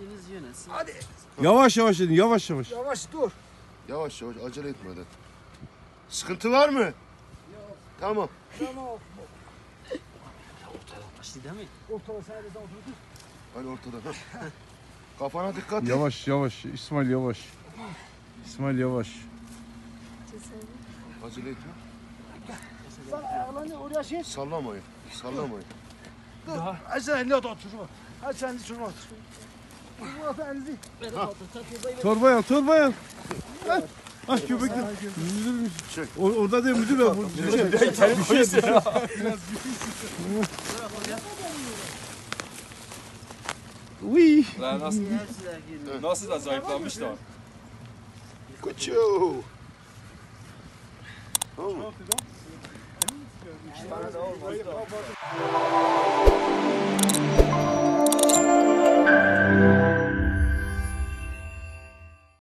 Deniz yönesin. Hadi. Yavaş yavaş edin, yavaş yavaş. Yavaş dur. Yavaş yavaş acele etmeden. Sıkıntı var mı? Yok. Tamam. Tamam. Ortaya başlı değil mi? Ortada sen de otur. Hani ortada. Kafana dikkat et. Yavaş yavaş, İsmail yavaş. İsmail yavaş. Acele etme. Sen ayağlarını oraya şey. Sallamayın. Sallamayın. Dur. Hadi sen elini otur. Hadi sen elini şuraya otur. Bu atı elinizi. Torbaya al, torbaya al. Ah köpek. Müdür. Çek. Orada değil müdür var. Uy. Nasıl da zayıflamış da. Kuçu. Tamam mı? Bana da olmaz.